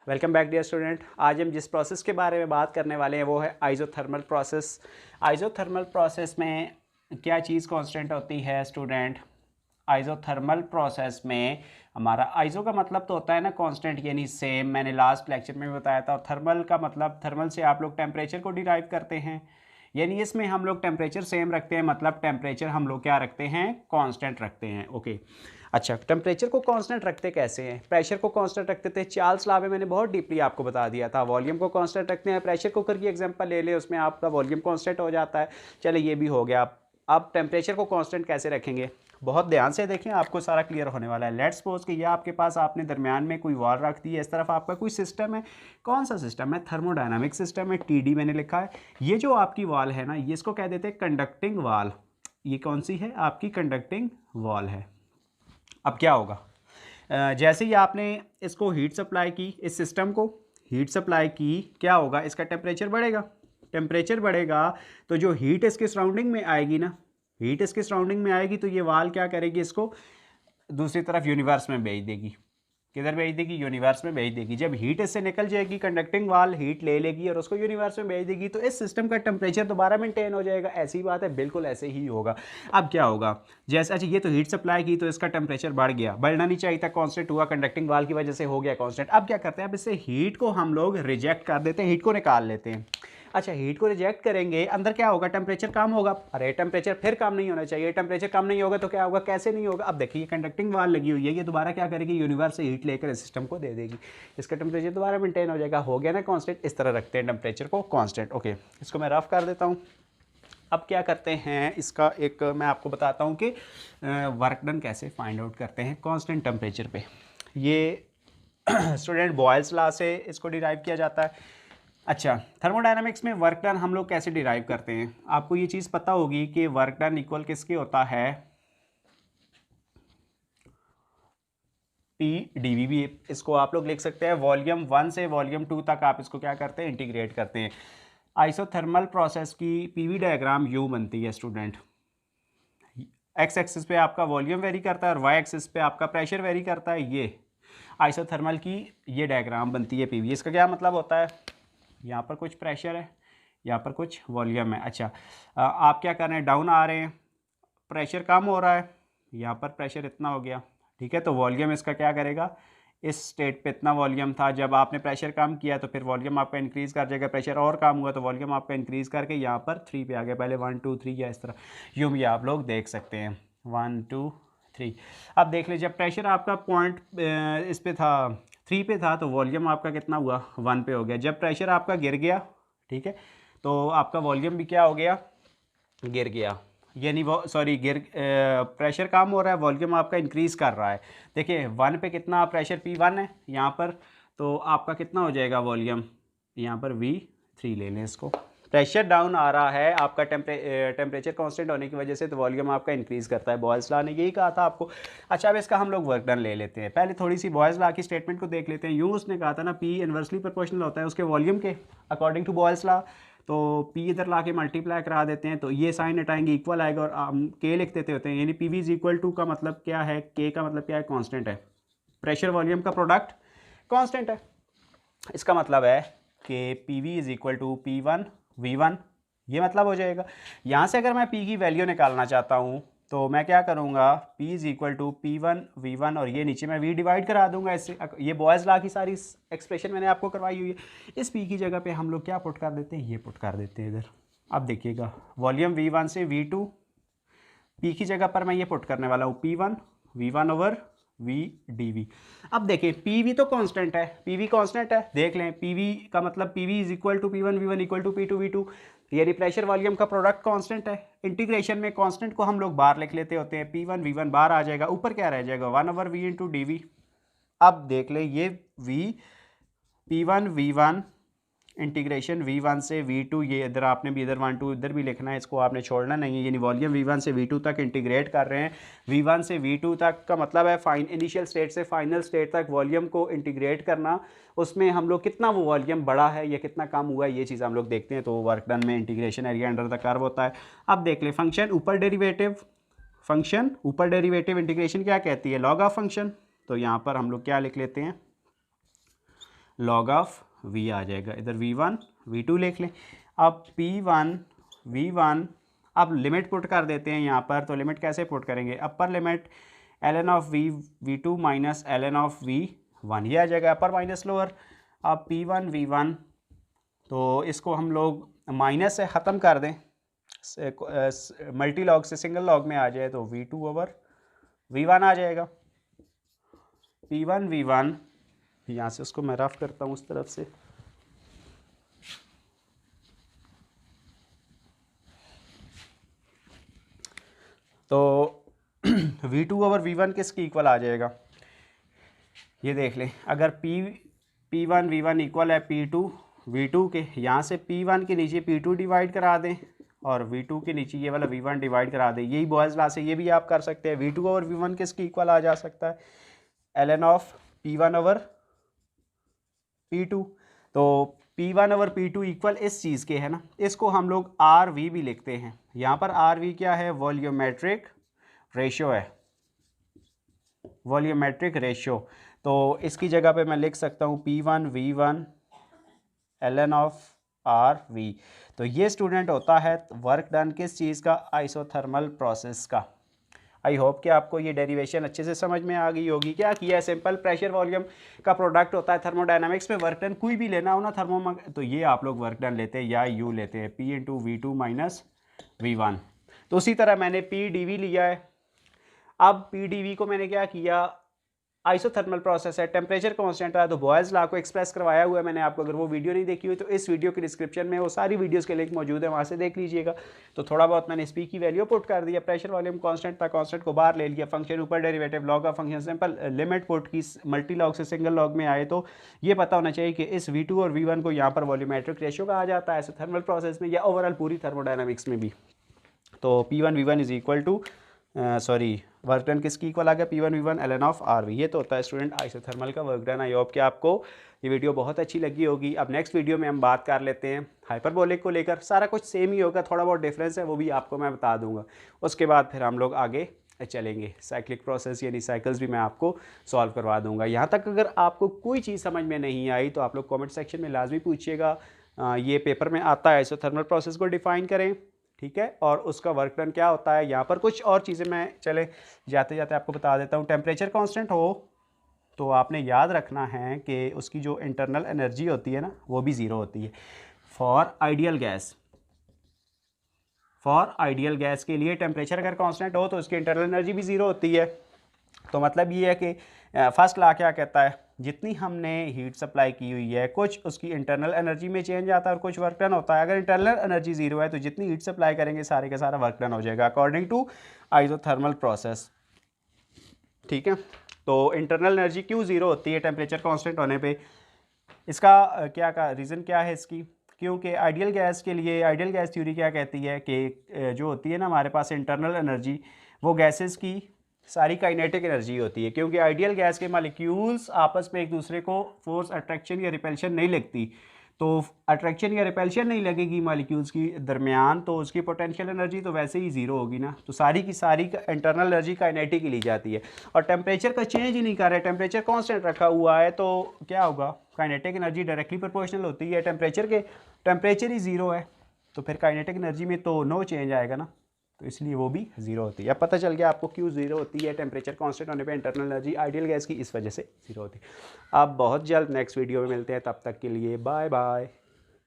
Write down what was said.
Welcome back dear student. आज हम जिस प्रोसेस के बारे में बात करने वाले हैं वो है आइसोथर्मल प्रोसेस। आइसोथर्मल प्रोसेस में क्या चीज़ कांस्टेंट होती है स्टूडेंट? आइसोथर्मल प्रोसेस में हमारा आइसो का मतलब तो होता है ना कांस्टेंट, यानी सेम। मैंने लास्ट लेक्चर में बताया था। और थर्मल का मतलब, थर्मल से आप लोग टेम्परेचर को डिराइव करते हैं, यानी इसमें हम लोग टेम्परेचर सेम रखते हैं, मतलब टेम्परेचर हम लोग क्या रखते हैं, कांस्टेंट रखते हैं। ओके अच्छा, टेम्परेचर को कांस्टेंट रखते कैसे हैं? प्रेशर को कांस्टेंट रखते थे, चार्ल्स लॉ में मैंने बहुत डीपली आपको बता दिया था। वॉल्यूम को कांस्टेंट रखते हैं, प्रेशर कुकर की एग्जांपल ले ले, उसमें आपका वॉल्यूम कांस्टेंट हो जाता है। चले ये भी हो गया। अब टेम्परेचर को कांस्टेंट कैसे रखेंगे? बहुत ध्यान से देखें, आपको सारा क्लियर होने वाला है। लेट्स सपोज कि ये आपके पास, आपने दरमियान में कोई वॉल रख दी है, इस तरफ आपका कोई सिस्टम है। कौन सा सिस्टम है? थर्मोडायनामिक सिस्टम है, टीडी मैंने लिखा है। ये जो आपकी वॉल है ना, ये इसको कह देते हैं कंडक्टिंग वॉल। ये कौन सी है? आपकी कंडक्टिंग वॉल है। अब क्या होगा, जैसे ही आपने इसको हीट सप्लाई की, इस सिस्टम को हीट सप्लाई की, क्या होगा? इसका टेम्परेचर बढ़ेगा। टेम्परेचर बढ़ेगा तो जो हीट इसके सराउंडिंग में आएगी ना, हीट इसके सराउंडिंग में आएगी तो ये वाल क्या करेगी? इसको दूसरी तरफ यूनिवर्स में भेज देगी। किधर भेज देगी? यूनिवर्स में भेज देगी। जब हीट इससे निकल जाएगी, कंडक्टिंग वाल हीट ले लेगी और उसको यूनिवर्स में भेज देगी, तो इस सिस्टम का टेम्परेचर दोबारा मेंटेन हो जाएगा। ऐसी बात है, बिल्कुल ऐसे ही होगा। अब क्या होगा? जैसे अच्छा, ये तो हीट सप्लाई की तो इसका टेम्परेचर बढ़ गया, बढ़ना नहीं चाहिए था, कांस्टेंट हुआ, कंडक्टिंग वाल की वजह से हो गया कांस्टेंट। अब क्या करते हैं? अब इससे हीट को हम लोग रिजेक्ट कर देते हैं, हीट को निकाल लेते हैं। अच्छा, हीट को रिजेक्ट करेंगे, अंदर क्या होगा? टेम्परेचर कम होगा। अरे टेम्परेचर फिर कम नहीं होना चाहिए, टेम्परेचर कम नहीं होगा तो क्या होगा? कैसे नहीं होगा? अब देखिए, कंडक्टिंग वाल लगी हुई है, ये दोबारा क्या करेगी? यूनिवर्स से हीट लेकर सिस्टम को दे देगी, इसका टेम्परेचर दोबारा मेंटेन हो जाएगा। हो गया ना कांस्टेंट? इस तरह रखते हैं टेम्परेचर को कांस्टेंट। ओके, इसको मैं रफ कर देता हूँ। अब क्या करते हैं, इसका एक मैं आपको बताता हूँ कि वर्क डन कैसे फाइंड आउट करते हैं कांस्टेंट टेम्परेचर पे। ये स्टूडेंट बॉयल्स लॉ से इसको डिराइव किया जाता है। अच्छा, थर्मोडायनामिक्स में वर्क डन हम लोग कैसे डिराइव करते हैं? आपको ये चीज़ पता होगी कि वर्क डन इक्वल किसके होता है? पी डी भी इसको आप लोग लिख सकते हैं। वॉल्यूम 1 से वॉल्यूम 2 तक आप इसको क्या करते हैं? इंटीग्रेट करते हैं। आइसोथर्मल प्रोसेस की पीवी डायग्राम यूँ बनती है स्टूडेंट। एक्स एक्सिस पे आपका वॉल्यूम वेरी करता है और वाई एक्सिस पे आपका प्रेशर वेरी करता है। ये आइसोथर्मल की ये डायग्राम बनती है पीवी। इसका क्या मतलब होता है? यहाँ पर कुछ प्रेशर है, यहाँ पर कुछ वॉल्यूम है। अच्छा, आप क्या कर रहे हैं? डाउन आ रहे हैं, प्रेशर कम हो रहा है, यहाँ पर प्रेशर इतना हो गया, ठीक है। तो वॉल्यूम इसका क्या करेगा? इस स्टेट पे इतना वॉल्यूम था, जब आपने प्रेशर कम किया तो फिर वॉल्यूम आपका इंक्रीज़ कर जाएगा। प्रेशर और कम हुआ तो वॉल्यूम आपका इंक्रीज़ करके यहाँ पर 3 पे आ गया। पहले 1 2 3 या इस तरह यूँ भी आप लोग देख सकते हैं, 1 2 3। अब देख लीजिए, जब प्रेशर आपका पॉइंट इस पे था, 3 पे था, तो वॉल्यूम आपका कितना हुआ? 1 पे हो गया। जब प्रेशर आपका गिर गया, ठीक है, तो आपका वॉल्यूम भी क्या हो गया? गिर गया। यानी वो सॉरी प्रेशर कम हो रहा है, वॉल्यूम आपका इंक्रीज़ कर रहा है। देखिए 1 पे कितना प्रेशर P1 है यहाँ पर, तो आपका कितना हो जाएगा वॉल्यूम? यहाँ पर V3 ले लें इसको। प्रेशर डाउन आ रहा है, आपका टेम्परेचर कांस्टेंट होने की वजह से, तो वॉल्यूम आपका इंक्रीज़ करता है। बॉयल्स लॉ ने यही कहा था आपको। अच्छा, अब इसका हम लोग वर्क डन ले लेते हैं। पहले थोड़ी सी बॉयल्स लॉ की स्टेटमेंट को देख लेते हैं। यूँ उसने कहा था ना, P इन्वर्सली प्रोपोर्शनल होता है उसके वॉल्यूम के, अकॉर्डिंग टू बॉयल्स लॉ। तो P इधर ला के मल्टीप्लाई करा देते हैं तो ये साइन हटाएंगे, इक्वल आएगा, और हम K लिख देते होते हैं। यानी PV इज इक्वल टू का मतलब क्या है? K का मतलब क्या है? कांस्टेंट है। प्रेशर वॉल्यूम का प्रोडक्ट कांस्टेंट है। इसका मतलब है कि PV is equal to P1 V1, ये मतलब हो जाएगा। यहाँ से अगर मैं P की वैल्यू निकालना चाहता हूँ तो मैं क्या करूँगा? P is equal to P1 V1, और ये नीचे मैं V डिवाइड करा दूंगा इससे। ये बॉयज़ लॉ की सारी एक्सप्रेशन मैंने आपको करवाई हुई है। इस P की जगह पे हम लोग क्या पुट कर देते हैं? ये पुट कर देते हैं इधर। अब देखिएगा, वॉल्यूम V1 से V2, P की जगह पर मैं ये पुट करने वाला हूँ P1 V1 over V dV। अब देखें, PV तो कांस्टेंट है, PV कांस्टेंट है। देख लें, PV का मतलब PV is equal to P1 V1 equal to P2 V2, यानी प्रेशर वॉल्यूम का प्रोडक्ट कांस्टेंट है। इंटीग्रेशन में कांस्टेंट को हम लोग बाहर लिख लेते होते हैं, P1 V1 बाहर आ जाएगा, ऊपर क्या रह जाएगा? 1 ओवर V इंटू dV। अब देख लें, ये V P1 V1 integration V1 से V2, ये इधर आपने भी इधर 1 2 इधर भी लिखना है, इसको आपने छोड़ना नहीं है। यानी वॉल्यूम V1 से V2 तक इंटीग्रेट कर रहे हैं। V1 से V2 तक का मतलब है इनिशियल स्टेट से फाइनल स्टेट तक वॉल्यूम को इंटीग्रेट करना। उसमें हम लोग कितना वो वॉल्यूम बढ़ा है या कितना कम हुआ है, ये चीज़ हम लोग देखते हैं। तो वर्क डन में integration area under the curve होता है। अब देख लें, फंक्शन ऊपर डेरिवेटिव, फंक्शन ऊपर डेरिवेटिव, इंटीग्रेशन क्या कहती है? Log of function. तो यहाँ पर हम लोग क्या लिख लेते हैं? log ऑफ v आ जाएगा। इधर v1 v2 लिख लें। अब p1 v1, अब लिमिट पुट कर देते हैं यहाँ पर। तो लिमिट कैसे पुट करेंगे? Upper limit ln of v2 minus ln of v1, ये आ जाएगा अपर माइनस लोअर। अब p1 v1, तो इसको हम लोग माइनस से ख़त्म कर दें, मल्टी लॉग से सिंगल लॉग में आ जाए तो v2 ओवर v1 आ जाएगा। p1 v1, यहाँ से उसको मैं रफ करता हूँ उस तरफ से। तो v2 ओवर v1 किसकी इक्वल आ जाएगा? ये देख लें, अगर p1 v1 इक्वल है p2 v2 के, यहाँ से p1 के नीचे p2 डिवाइड करा दें और v2 के नीचे ये वाला v1 डिवाइड करा दें। यही बॉयज़ लॉ से ये भी आप कर सकते हैं। v2 ओवर v1 किसकी इक्वल आ जा सकता है? ln of p1 over p2। तो p1 ओवर p2 इक्वल इस चीज़ के है ना, इसको हम लोग rv भी लिखते हैं। यहाँ पर rv क्या है? वॉल्यूमेट्रिक रेशियो है, वॉल्यूमेट्रिक रेशियो। तो इसकी जगह पे मैं लिख सकता हूँ p1 v1 ln of rv। तो ये स्टूडेंट होता है वर्क डन किस चीज़ का? आइसोथर्मल प्रोसेस का। आई होप कि आपको ये डेरिवेशन अच्छे से समझ में आ गई होगी। क्या किया है? सिंपल प्रेशर वॉल्यूम का प्रोडक्ट होता है थर्मोडायनामिक्स में। वर्क डन कोई भी लेना हो ना थर्मो, तो ये आप लोग वर्क डन लेते हैं या यू लेते हैं, p into v2 minus v1। तो उसी तरह मैंने p dv लिया है। अब p dv को मैंने क्या किया? आइसोथर्मल प्रोसेस है, टेम्परेचर कांस्टेंट है, तो बॉयज़ लॉ को एक्सप्रेस करवाया हुआ है मैंने आपको। अगर वो वीडियो नहीं देखी हुई तो इस वीडियो के डिस्क्रिप्शन में वो सारी वीडियोस के लिंक मौजूद है, वहाँ से देख लीजिएगा। तो थोड़ा बहुत मैंने स्पी की वैल्यू पुट कर दिया, प्रेशर वॉल्यूम कांस्टेंट था, कांस्टेंट को बाहर ले लिया, फंक्शन ऊपर derivative, log of function simple, limit put की, मल्टी लॉग से सिंगल लॉग में आए। तो ये पता होना चाहिए कि इस v2 और v1 को यहाँ पर वॉल्यूमेट्रिक रेशियो कहा जाता है आइसोथर्मल प्रोसेस में या ओवरऑल पूरी थर्मोडायनामिक्स में भी। तो p1 v1 is equal to work done किसकी इक्वल आ गया? p1 v1 ln of rv। ये तो होता है स्टूडेंट आइसोथर्मल का वर्क डन। आई होप कि आपको ये वीडियो बहुत अच्छी लगी होगी। अब नेक्स्ट वीडियो में हम बात कर लेते हैं हाइपरबोलिक को लेकर। सारा कुछ सेम ही होगा, थोड़ा बहुत डिफरेंस है वो भी आपको मैं बता दूंगा। उसके बाद फिर हम लोग आगे चलेंगे, साइक्लिक प्रोसेस यानी साइकिल्स भी मैं आपको सॉल्व करवा दूंगा। यहाँ तक अगर आपको कोई चीज़ समझ में नहीं आई तो आप लोग कॉमेंट सेक्शन में लाजमी पूछिएगा। ये पेपर में आता है, आइसोथर्मल प्रोसेस को डिफाइन करें, ठीक है, और उसका वर्क डन क्या होता है। यहाँ पर कुछ और चीज़ें मैं चले जाते जाते आपको बता देता हूँ। टेम्परेचर कांस्टेंट हो तो आपने याद रखना है कि उसकी जो इंटरनल एनर्जी होती है ना वो भी ज़ीरो होती है। फॉर आइडियल गैस के लिए टेम्परेचर अगर कांस्टेंट हो तो उसकी इंटरनल एनर्जी भी ज़ीरो होती है। तो मतलब ये है कि फर्स्ट लॉ क्या कहता है? जितनी हमने हीट सप्लाई की हुई है कुछ उसकी इंटरनल एनर्जी में चेंज आता है और कुछ वर्क डन होता है। अगर इंटरनल एनर्जी ज़ीरो है तो जितनी हीट सप्लाई करेंगे सारे का सारा वर्क डन हो जाएगा अकॉर्डिंग टू आइसोथर्मल प्रोसेस, ठीक है। तो इंटरनल एनर्जी क्यों ज़ीरो होती है टेम्परेचर कांस्टेंट होने पे? इसका क्या का रीज़न क्या है इसकी? क्योंकि आइडियल गैस के लिए आइडियल गैस थ्योरी क्या कहती है कि जो होती है ना हमारे पास इंटरनल एनर्जी, वो गैसेस की सारी काइनेटिक एनर्जी होती है। क्योंकि आइडियल गैस के मॉलिक्यूल्स आपस में एक दूसरे को फोर्स अट्रैक्शन या रिपल्शन नहीं लगती, तो अट्रैक्शन या रिपल्शन नहीं लगेगी मॉलिक्यूल्स की दरमियान, तो उसकी पोटेंशियल एनर्जी तो वैसे ही ज़ीरो होगी ना। तो सारी की सारी इंटरनल एनर्जी काइनेटिक ही ली जाती है और टेम्परेचर का चेंज ही नहीं कर रहे, टेम्परेचर कांस्टेंट रखा हुआ है, तो क्या होगा? काइनेटिक एनर्जी डायरेक्टली प्रोपोर्शनल होती है टेम्परेचर के, टेम्परेचर ही ज़ीरो है तो फिर काइनेटिक एनर्जी में तो नो चेंज आएगा ना, तो इसलिए वो भी ज़ीरो होती है। अब पता चल गया आपको क्यों ज़ीरो होती है टेम्परेचर कांस्टेंट होने पे इंटरनल एनर्जी आइडियल गैस की, इस वजह से ज़ीरो होती है। अब बहुत जल्द नेक्स्ट वीडियो में मिलते हैं, तब तक के लिए बाय बाय।